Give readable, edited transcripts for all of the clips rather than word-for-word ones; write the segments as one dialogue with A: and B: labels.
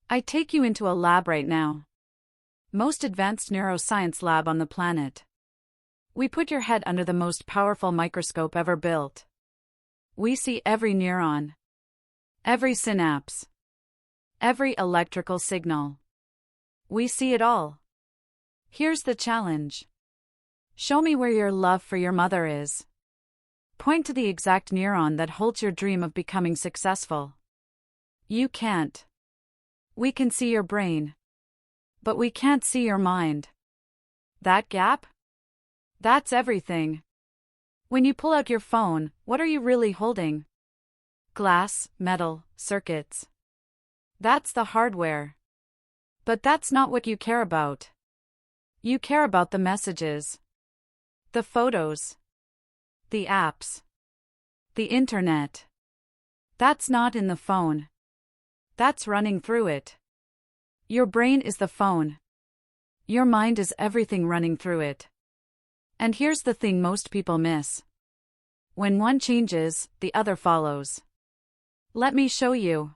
A: I take you into a lab right now. Most advanced neuroscience lab on the planet. We put your head under the most powerful microscope ever built. We see every neuron, every synapse, every electrical signal. We see it all. Here's the challenge. Show me where your love for your mother is. Point to the exact neuron that holds your dream of becoming successful. You can't. We can see your brain, but we can't see your mind. That gap? That's everything. When you pull out your phone, what are you really holding? Glass, metal, circuits. That's the hardware. But that's not what you care about. You care about the messages, the photos, the apps, the internet. That's not in the phone. That's running through it. Your brain is the phone. Your mind is everything running through it. And here's the thing most people miss. When one changes, the other follows. Let me show you.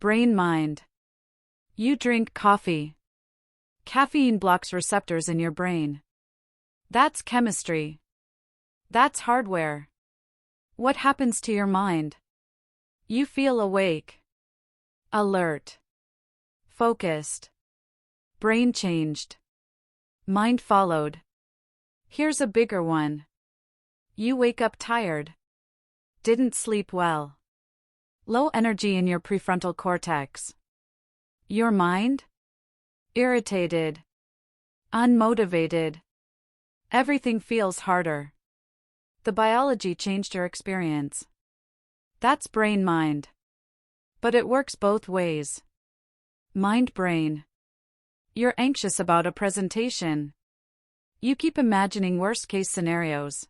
A: Brain-mind. You drink coffee. Caffeine blocks receptors in your brain. That's chemistry. That's hardware. What happens to your mind? You feel awake, alert, focused. Brain changed. Mind followed. Here's a bigger one. You wake up tired. Didn't sleep well. Low energy in your prefrontal cortex. Your mind? Irritated. Unmotivated. Everything feels harder. The biology changed your experience. That's brain-mind. But it works both ways. Mind-brain. You're anxious about a presentation. You keep imagining worst-case scenarios,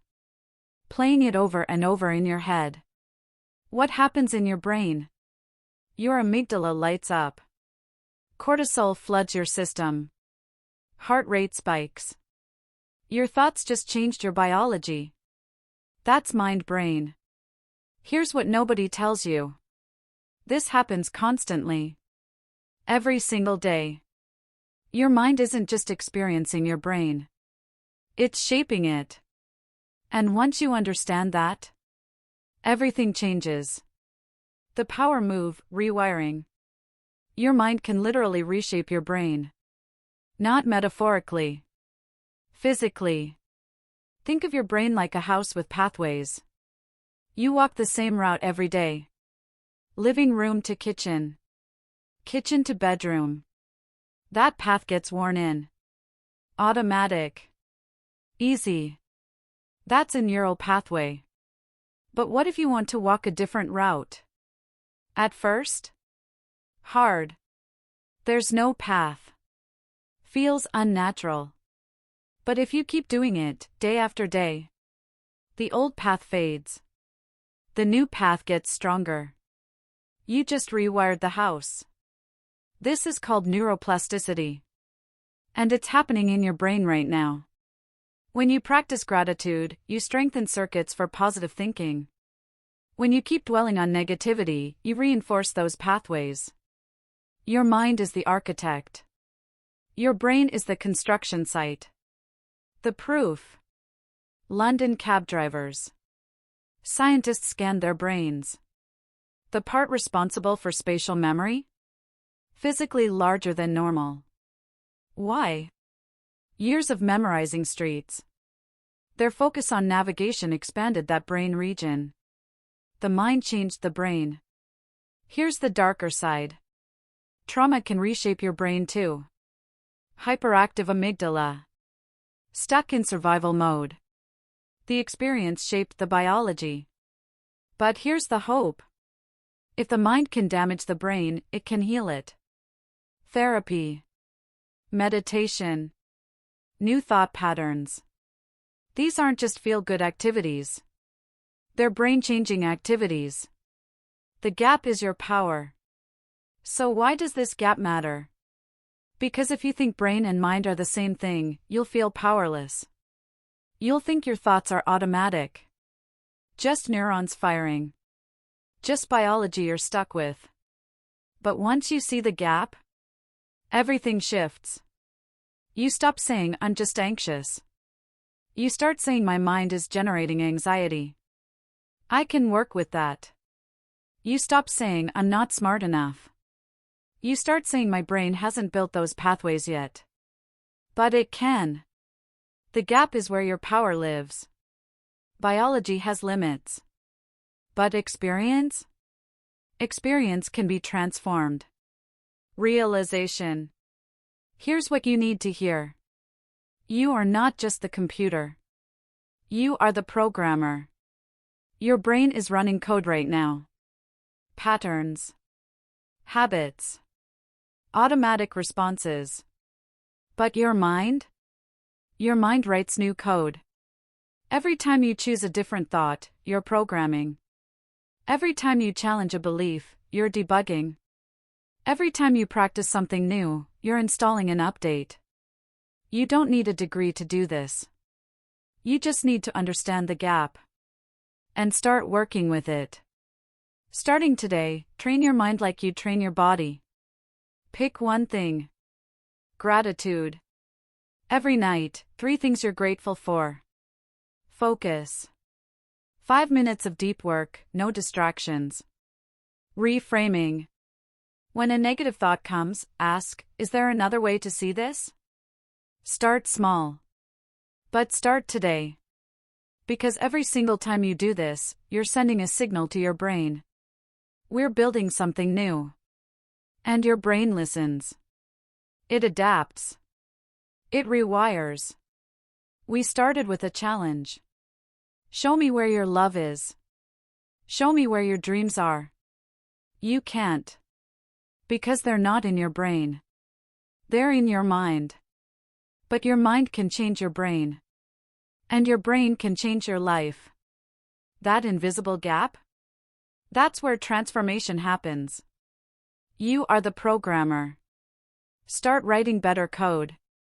A: playing it over and over in your head. What happens in your brain? Your amygdala lights up. Cortisol floods your system. Heart rate spikes. Your thoughts just changed your biology. That's mind-brain. Here's what nobody tells you. This happens constantly. Every single day. Your mind isn't just experiencing your brain. It's shaping it. And once you understand that, everything changes. The power move, rewiring. Your mind can literally reshape your brain. Not metaphorically. Physically. Think of your brain like a house with pathways. You walk the same route every day. Living room to kitchen. Kitchen to bedroom. That path gets worn in. Automatic. Easy. That's a neural pathway. But what if you want to walk a different route? At first? Hard. There's no path. Feels unnatural. But if you keep doing it, day after day, the old path fades. The new path gets stronger. You just rewired the house. This is called neuroplasticity. And it's happening in your brain right now. When you practice gratitude, you strengthen circuits for positive thinking. When you keep dwelling on negativity, you reinforce those pathways. Your mind is the architect. Your brain is the construction site. The proof. London cab drivers. Scientists scanned their brains. The part responsible for spatial memory? Physically larger than normal. Why? Years of memorizing streets. Their focus on navigation expanded that brain region. The mind changed the brain. Here's the darker side. Trauma can reshape your brain too. Hyperactive amygdala. Stuck in survival mode. The experience shaped the biology. But here's the hope. If the mind can damage the brain, it can heal it. Therapy. Meditation. New thought patterns. These aren't just feel-good activities. They're brain-changing activities. The gap is your power. So why does this gap matter? Because if you think brain and mind are the same thing, you'll feel powerless. You'll think your thoughts are automatic. Just neurons firing. Just biology you're stuck with. But once you see the gap, everything shifts. You stop saying, "I'm just anxious." You start saying, "My mind is generating anxiety. I can work with that." You stop saying, "I'm not smart enough." You start saying, "My brain hasn't built those pathways yet." But it can. The gap is where your power lives. Biology has limits. But experience? Experience can be transformed. Realization. Here's what you need to hear. You are not just the computer. You are the programmer. Your brain is running code right now. Patterns. Habits. Automatic responses. But your mind? Your mind writes new code. Every time you choose a different thought, you're programming. Every time you challenge a belief, you're debugging. Every time you practice something new, you're installing an update. You don't need a degree to do this. You just need to understand the gap. And start working with it. Starting today, train your mind like you train your body. Pick one thing. Gratitude. Every night, 3 things you're grateful for. Focus. 5 minutes of deep work, no distractions. Reframing. When a negative thought comes, ask, "Is there another way to see this?" Start small. But start today. Because every single time you do this, you're sending a signal to your brain. We're building something new. And your brain listens. It adapts. It rewires. We started with a challenge. Show me where your love is. Show me where your dreams are. You can't. Because they're not in your brain. They're in your mind. But your mind can change your brain. And your brain can change your life. That invisible gap? That's where transformation happens. You are the programmer. Start writing better code.